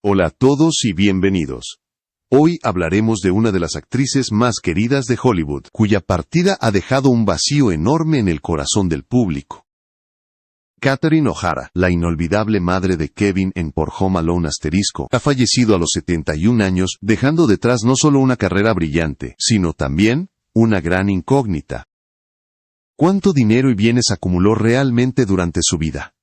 Hola a todos y bienvenidos. Hoy hablaremos de una de las actrices más queridas de Hollywood, cuya partida ha dejado un vacío enorme en el corazón del público. Catherine O'Hara, la inolvidable madre de Kevin en Por Home Alone ***, ha fallecido a los 71 años, dejando detrás no solo una carrera brillante, sino también una gran incógnita. ¿Cuánto dinero y bienes acumuló realmente durante su vida?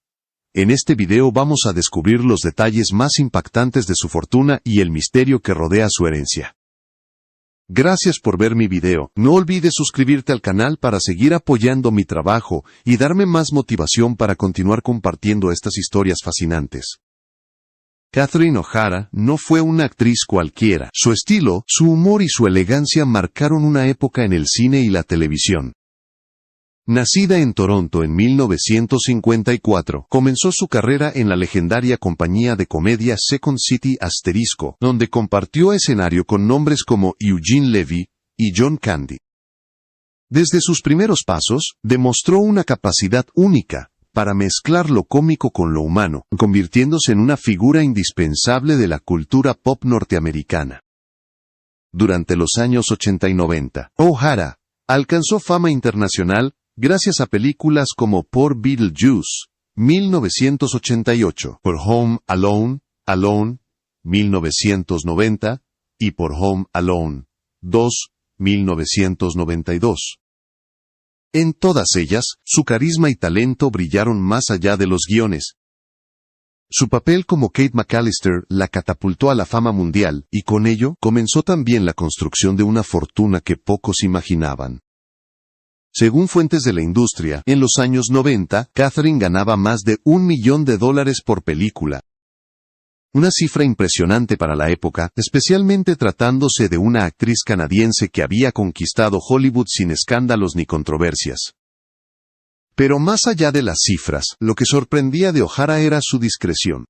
En este video vamos a descubrir los detalles más impactantes de su fortuna y el misterio que rodea su herencia. Gracias por ver mi video. No olvides suscribirte al canal para seguir apoyando mi trabajo y darme más motivación para continuar compartiendo estas historias fascinantes. Catherine O'Hara no fue una actriz cualquiera. Su estilo, su humor y su elegancia marcaron una época en el cine y la televisión. Nacida en Toronto en 1954, comenzó su carrera en la legendaria compañía de comedia Second City ***, donde compartió escenario con nombres como Eugene Levy y John Candy. Desde sus primeros pasos, demostró una capacidad única para mezclar lo cómico con lo humano, convirtiéndose en una figura indispensable de la cultura pop norteamericana. Durante los años 80 y 90, O'Hara alcanzó fama internacional gracias a películas como Por Beetlejuice, 1988, Por Home Alone, 1990, y Por Home Alone 2, 1992. En todas ellas, su carisma y talento brillaron más allá de los guiones. Su papel como Kate McAllister la catapultó a la fama mundial, y con ello comenzó también la construcción de una fortuna que pocos imaginaban. Según fuentes de la industria, en los años 90, Catherine ganaba más de $1 millón por película. Una cifra impresionante para la época, especialmente tratándose de una actriz canadiense que había conquistado Hollywood sin escándalos ni controversias. Pero más allá de las cifras, lo que sorprendía de O'Hara era su discreción.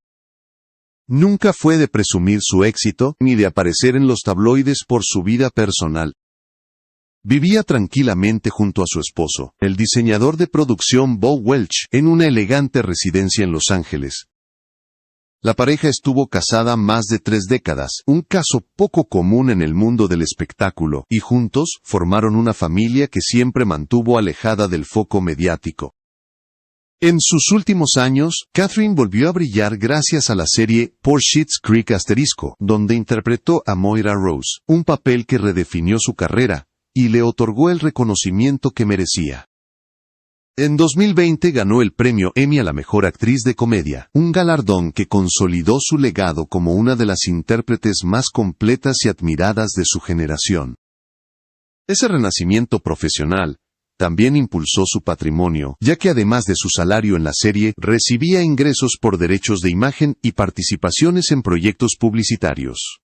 Nunca fue de presumir su éxito, ni de aparecer en los tabloides por su vida personal. Vivía tranquilamente junto a su esposo, el diseñador de producción Bo Welch, en una elegante residencia en Los Ángeles. La pareja estuvo casada más de 3 décadas, un caso poco común en el mundo del espectáculo, y juntos formaron una familia que siempre mantuvo alejada del foco mediático. En sus últimos años, Catherine volvió a brillar gracias a la serie Por Schitt's Creek ***, donde interpretó a Moira Rose, un papel que redefinió su carrera y le otorgó el reconocimiento que merecía. En 2020 ganó el premio Emmy a la mejor actriz de comedia, un galardón que consolidó su legado como una de las intérpretes más completas y admiradas de su generación. Ese renacimiento profesional también impulsó su patrimonio, ya que además de su salario en la serie, recibía ingresos por derechos de imagen y participaciones en proyectos publicitarios.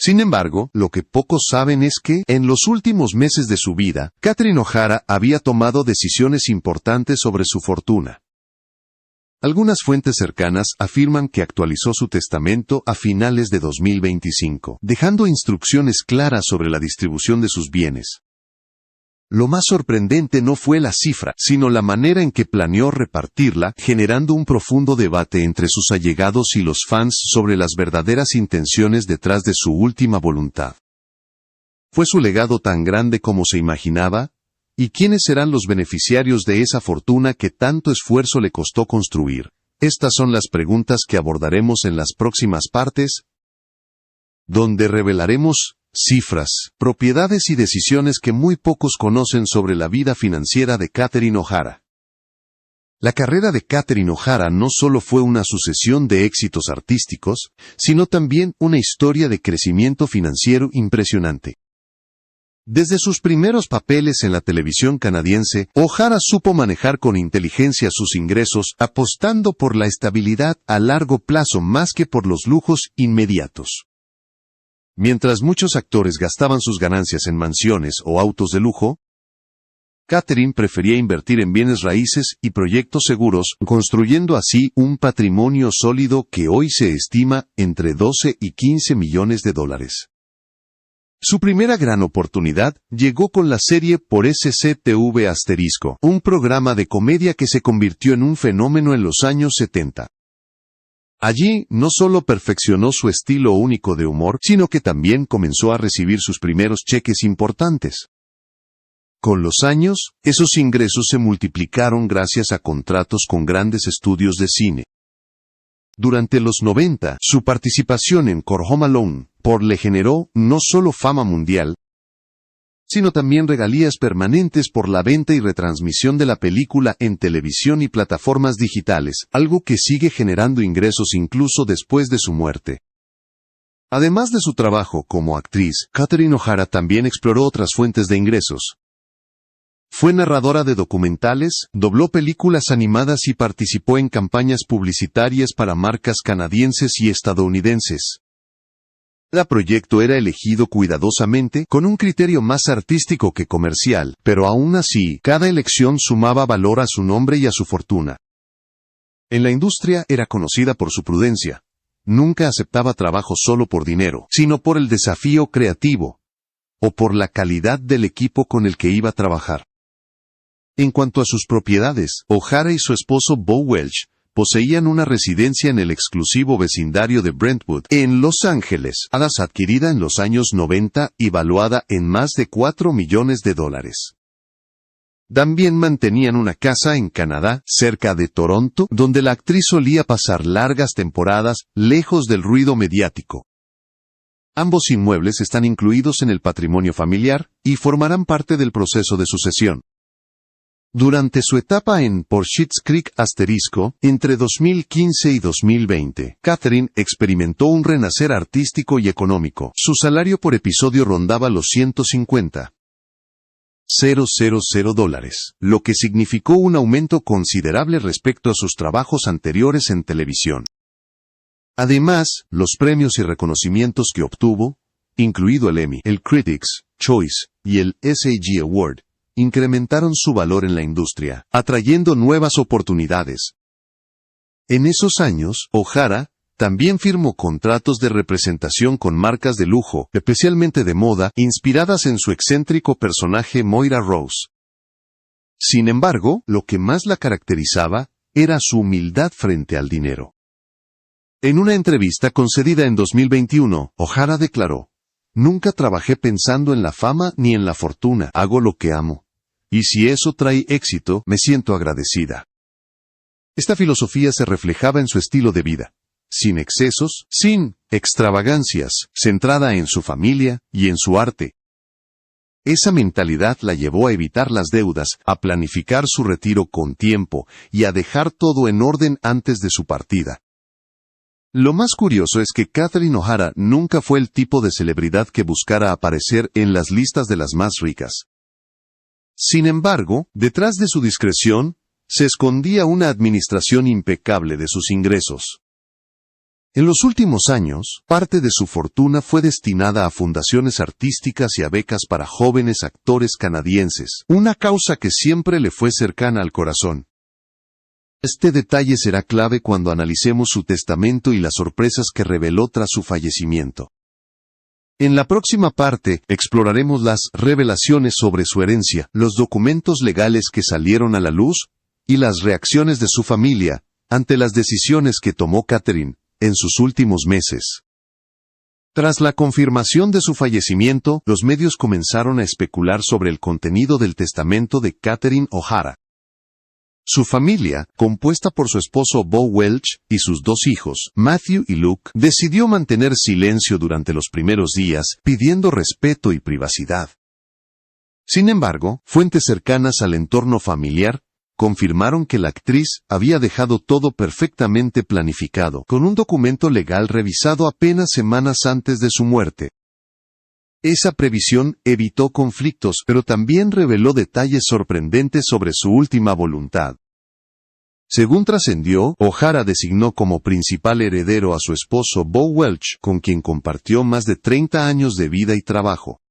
Sin embargo, lo que pocos saben es que, en los últimos meses de su vida, Catherine O'Hara había tomado decisiones importantes sobre su fortuna. Algunas fuentes cercanas afirman que actualizó su testamento a finales de 2025, dejando instrucciones claras sobre la distribución de sus bienes. Lo más sorprendente no fue la cifra, sino la manera en que planeó repartirla, generando un profundo debate entre sus allegados y los fans sobre las verdaderas intenciones detrás de su última voluntad. ¿Fue su legado tan grande como se imaginaba? ¿Y quiénes serán los beneficiarios de esa fortuna que tanto esfuerzo le costó construir? Estas son las preguntas que abordaremos en las próximas partes, donde revelaremos cifras, propiedades y decisiones que muy pocos conocen sobre la vida financiera de Catherine O'Hara. La carrera de Catherine O'Hara no solo fue una sucesión de éxitos artísticos, sino también una historia de crecimiento financiero impresionante. Desde sus primeros papeles en la televisión canadiense, O'Hara supo manejar con inteligencia sus ingresos, apostando por la estabilidad a largo plazo más que por los lujos inmediatos. Mientras muchos actores gastaban sus ganancias en mansiones o autos de lujo, Catherine prefería invertir en bienes raíces y proyectos seguros, construyendo así un patrimonio sólido que hoy se estima entre 12 y 15 millones de dólares. Su primera gran oportunidad llegó con la serie Por SCTV ***, un programa de comedia que se convirtió en un fenómeno en los años 70. Allí, no solo perfeccionó su estilo único de humor, sino que también comenzó a recibir sus primeros cheques importantes. Con los años, esos ingresos se multiplicaron gracias a contratos con grandes estudios de cine. Durante los 90, su participación en Home Alone le generó no solo fama mundial, sino también regalías permanentes por la venta y retransmisión de la película en televisión y plataformas digitales, algo que sigue generando ingresos incluso después de su muerte. Además de su trabajo como actriz, Catherine O'Hara también exploró otras fuentes de ingresos. Fue narradora de documentales, dobló películas animadas y participó en campañas publicitarias para marcas canadienses y estadounidenses. Cada proyecto era elegido cuidadosamente, con un criterio más artístico que comercial, pero aún así, cada elección sumaba valor a su nombre y a su fortuna. En la industria era conocida por su prudencia. Nunca aceptaba trabajo solo por dinero, sino por el desafío creativo, o por la calidad del equipo con el que iba a trabajar. En cuanto a sus propiedades, O'Hara y su esposo Bo Welch poseían una residencia en el exclusivo vecindario de Brentwood, en Los Ángeles, adquirida en los años 90 y valuada en más de $4 millones. También mantenían una casa en Canadá, cerca de Toronto, donde la actriz solía pasar largas temporadas, lejos del ruido mediático. Ambos inmuebles están incluidos en el patrimonio familiar, y formarán parte del proceso de sucesión. Durante su etapa en Schitt's Creek entre 2015 y 2020, Catherine experimentó un renacer artístico y económico. Su salario por episodio rondaba los $150,000, lo que significó un aumento considerable respecto a sus trabajos anteriores en televisión. Además, los premios y reconocimientos que obtuvo, incluido el Emmy, el Critics' Choice y el SAG Award, incrementaron su valor en la industria, atrayendo nuevas oportunidades. En esos años, O'Hara también firmó contratos de representación con marcas de lujo, especialmente de moda, inspiradas en su excéntrico personaje Moira Rose. Sin embargo, lo que más la caracterizaba era su humildad frente al dinero. En una entrevista concedida en 2021, O'Hara declaró: "Nunca trabajé pensando en la fama ni en la fortuna, hago lo que amo. Y si eso trae éxito, me siento agradecida". Esta filosofía se reflejaba en su estilo de vida. Sin excesos, sin extravagancias, centrada en su familia y en su arte. Esa mentalidad la llevó a evitar las deudas, a planificar su retiro con tiempo y a dejar todo en orden antes de su partida. Lo más curioso es que Catherine O'Hara nunca fue el tipo de celebridad que buscara aparecer en las listas de las más ricas. Sin embargo, detrás de su discreción, se escondía una administración impecable de sus ingresos. En los últimos años, parte de su fortuna fue destinada a fundaciones artísticas y a becas para jóvenes actores canadienses, una causa que siempre le fue cercana al corazón. Este detalle será clave cuando analicemos su testamento y las sorpresas que reveló tras su fallecimiento. En la próxima parte, exploraremos las revelaciones sobre su herencia, los documentos legales que salieron a la luz, y las reacciones de su familia ante las decisiones que tomó Catherine en sus últimos meses. Tras la confirmación de su fallecimiento, los medios comenzaron a especular sobre el contenido del testamento de Catherine O'Hara. Su familia, compuesta por su esposo Bo Welch y sus dos hijos, Matthew y Luke, decidió mantener silencio durante los primeros días, pidiendo respeto y privacidad. Sin embargo, fuentes cercanas al entorno familiar confirmaron que la actriz había dejado todo perfectamente planificado, con un documento legal revisado apenas semanas antes de su muerte. Esa previsión evitó conflictos, pero también reveló detalles sorprendentes sobre su última voluntad. Según trascendió, O'Hara designó como principal heredero a su esposo Bo Welch, con quien compartió más de 30 años de vida y trabajo.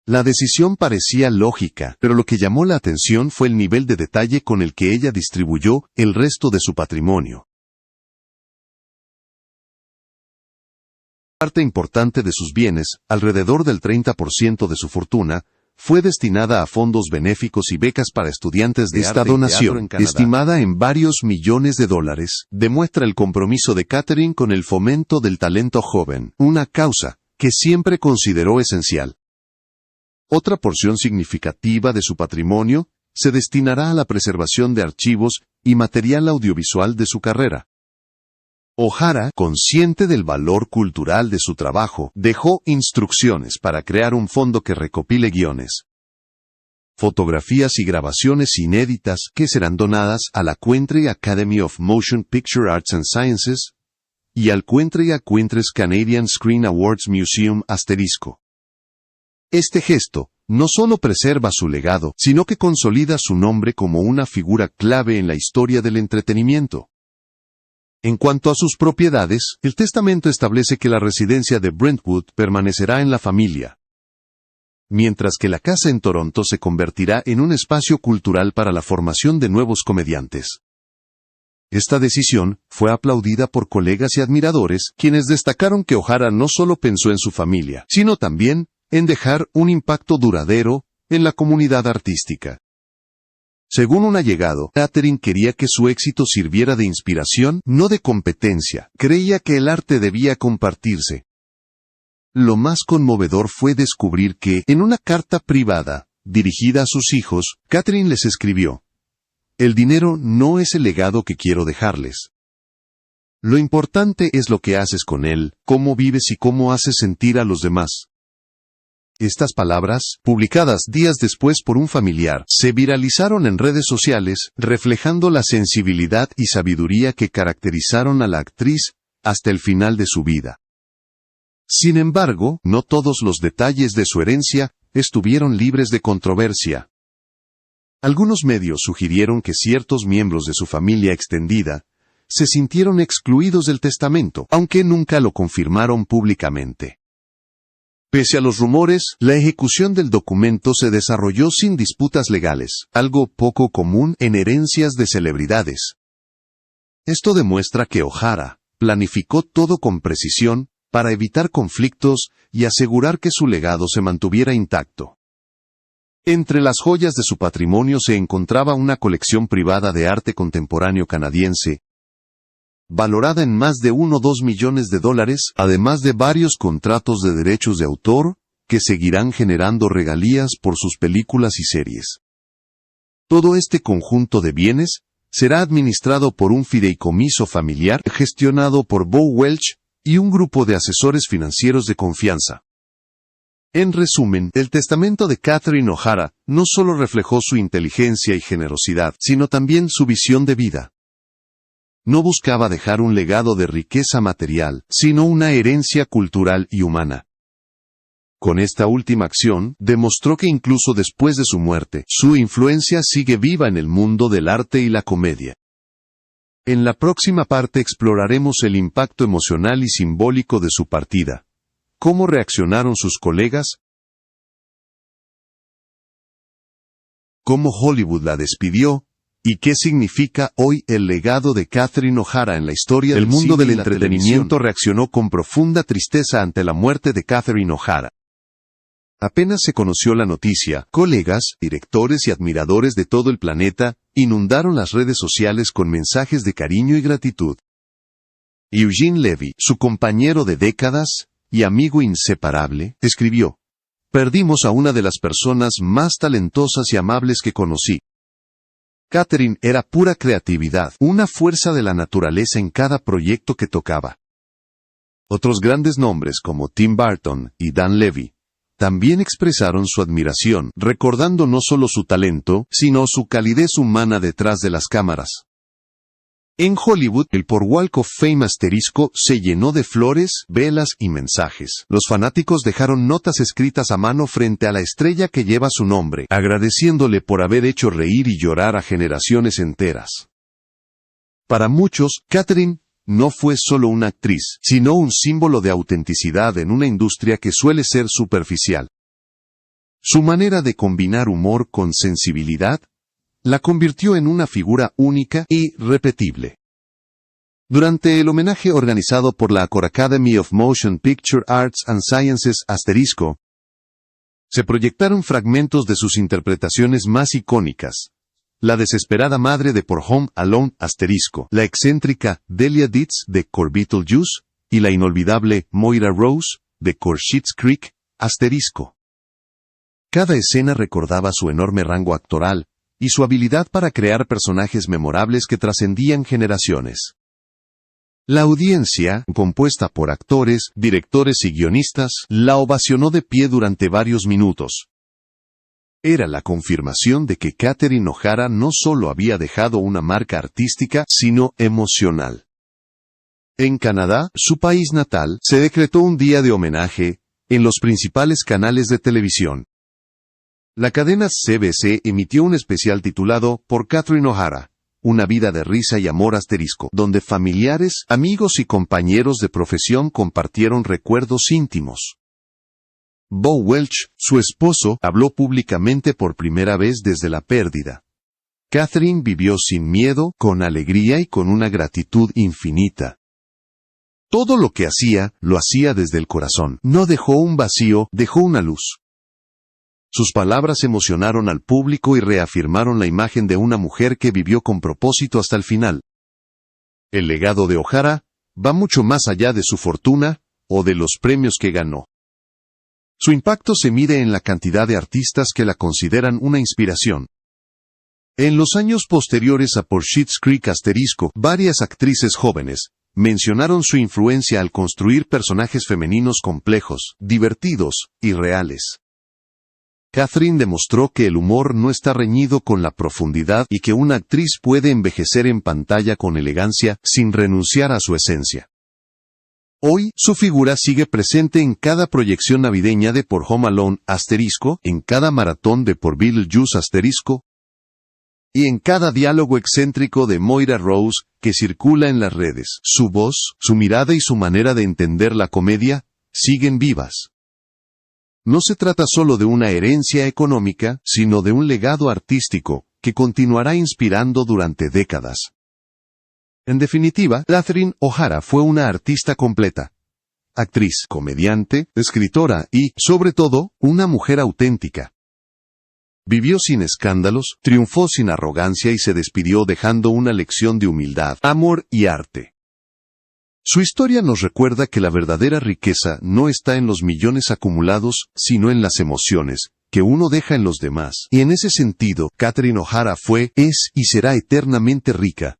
La decisión parecía lógica, pero lo que llamó la atención fue el nivel de detalle con el que ella distribuyó el resto de su patrimonio. Parte importante de sus bienes, alrededor del 30% de su fortuna, fue destinada a fondos benéficos y becas para estudiantes de arte y teatro en Canadá. Esta donación, estimada en varios millones de dólares, demuestra el compromiso de Catherine con el fomento del talento joven, una causa que siempre consideró esencial. Otra porción significativa de su patrimonio se destinará a la preservación de archivos y material audiovisual de su carrera. O'Hara, consciente del valor cultural de su trabajo, dejó instrucciones para crear un fondo que recopile guiones, fotografías y grabaciones inéditas que serán donadas a la Country Academy of Motion Picture Arts and Sciences y al Country Canadian Screen Awards Museum ***. Este gesto no solo preserva su legado, sino que consolida su nombre como una figura clave en la historia del entretenimiento. En cuanto a sus propiedades, el testamento establece que la residencia de Brentwood permanecerá en la familia, mientras que la casa en Toronto se convertirá en un espacio cultural para la formación de nuevos comediantes. Esta decisión fue aplaudida por colegas y admiradores, quienes destacaron que O'Hara no solo pensó en su familia, sino también en dejar un impacto duradero en la comunidad artística. Según un allegado, Catherine quería que su éxito sirviera de inspiración, no de competencia. Creía que el arte debía compartirse. Lo más conmovedor fue descubrir que, en una carta privada, dirigida a sus hijos, Catherine les escribió: «El dinero no es el legado que quiero dejarles. Lo importante es lo que haces con él, cómo vives y cómo haces sentir a los demás». Estas palabras, publicadas días después por un familiar, se viralizaron en redes sociales, reflejando la sensibilidad y sabiduría que caracterizaron a la actriz hasta el final de su vida. Sin embargo, no todos los detalles de su herencia estuvieron libres de controversia. Algunos medios sugirieron que ciertos miembros de su familia extendida se sintieron excluidos del testamento, aunque nunca lo confirmaron públicamente. Pese a los rumores, la ejecución del documento se desarrolló sin disputas legales, algo poco común en herencias de celebridades. Esto demuestra que O'Hara planificó todo con precisión para evitar conflictos y asegurar que su legado se mantuviera intacto. Entre las joyas de su patrimonio se encontraba una colección privada de arte contemporáneo canadiense, valorada en más de 1 o 2 millones de dólares, además de varios contratos de derechos de autor, que seguirán generando regalías por sus películas y series. Todo este conjunto de bienes será administrado por un fideicomiso familiar gestionado por Bo Welch y un grupo de asesores financieros de confianza. En resumen, el testamento de Catherine O'Hara no solo reflejó su inteligencia y generosidad, sino también su visión de vida. No buscaba dejar un legado de riqueza material, sino una herencia cultural y humana. Con esta última acción, demostró que incluso después de su muerte, su influencia sigue viva en el mundo del arte y la comedia. En la próxima parte exploraremos el impacto emocional y simbólico de su partida. ¿Cómo reaccionaron sus colegas? ¿Cómo Hollywood la despidió? ¿Y qué significa hoy el legado de Catherine O'Hara en la historia del mundo del entretenimiento? Reaccionó con profunda tristeza ante la muerte de Catherine O'Hara. Apenas se conoció la noticia, colegas, directores y admiradores de todo el planeta inundaron las redes sociales con mensajes de cariño y gratitud. Eugene Levy, su compañero de décadas y amigo inseparable, escribió: «Perdimos a una de las personas más talentosas y amables que conocí. Catherine era pura creatividad, una fuerza de la naturaleza en cada proyecto que tocaba». Otros grandes nombres como Tim Burton y Dan Levy también expresaron su admiración, recordando no solo su talento, sino su calidez humana detrás de las cámaras. En Hollywood, el por Walk of Fame asterisco se llenó de flores, velas y mensajes. Los fanáticos dejaron notas escritas a mano frente a la estrella que lleva su nombre, agradeciéndole por haber hecho reír y llorar a generaciones enteras. Para muchos, Catherine no fue solo una actriz, sino un símbolo de autenticidad en una industria que suele ser superficial. Su manera de combinar humor con sensibilidad la convirtió en una figura única y repetible. Durante el homenaje organizado por la Academy of Motion Picture Arts and Sciences ***, Se proyectaron fragmentos de sus interpretaciones más icónicas. La desesperada madre de Por Home Alone *, la excéntrica Delia Ditz de Core Beetlejuice, y la inolvidable Moira Rose de Core Schitt's Creek *. Cada escena recordaba su enorme rango actoral y su habilidad para crear personajes memorables que trascendían generaciones. La audiencia, compuesta por actores, directores y guionistas, la ovacionó de pie durante varios minutos. Era la confirmación de que Catherine O'Hara no solo había dejado una marca artística, sino emocional. En Canadá, su país natal, se decretó un día de homenaje en los principales canales de televisión. La cadena CBC emitió un especial titulado Por Catherine O'Hara, una vida de risa y amor *, donde familiares, amigos y compañeros de profesión compartieron recuerdos íntimos. Bo Welch, su esposo, habló públicamente por primera vez desde la pérdida. Catherine vivió sin miedo, con alegría y con una gratitud infinita. Todo lo que hacía, lo hacía desde el corazón. No dejó un vacío, dejó una luz. Sus palabras emocionaron al público y reafirmaron la imagen de una mujer que vivió con propósito hasta el final. El legado de O'Hara va mucho más allá de su fortuna o de los premios que ganó. Su impacto se mide en la cantidad de artistas que la consideran una inspiración. En los años posteriores a Por Schitt's Creek *, varias actrices jóvenes mencionaron su influencia al construir personajes femeninos complejos, divertidos y reales. Catherine demostró que el humor no está reñido con la profundidad y que una actriz puede envejecer en pantalla con elegancia sin renunciar a su esencia. Hoy, su figura sigue presente en cada proyección navideña de Por Home Alone *, en cada maratón de Por Beetlejuice *, y en cada diálogo excéntrico de Moira Rose que circula en las redes. Su voz, su mirada y su manera de entender la comedia siguen vivas. No se trata solo de una herencia económica, sino de un legado artístico que continuará inspirando durante décadas. En definitiva, Catherine O'Hara fue una artista completa. Actriz, comediante, escritora y, sobre todo, una mujer auténtica. Vivió sin escándalos, triunfó sin arrogancia y se despidió dejando una lección de humildad, amor y arte. Su historia nos recuerda que la verdadera riqueza no está en los millones acumulados, sino en las emociones que uno deja en los demás. Y en ese sentido, Catherine O'Hara fue, es y será eternamente rica,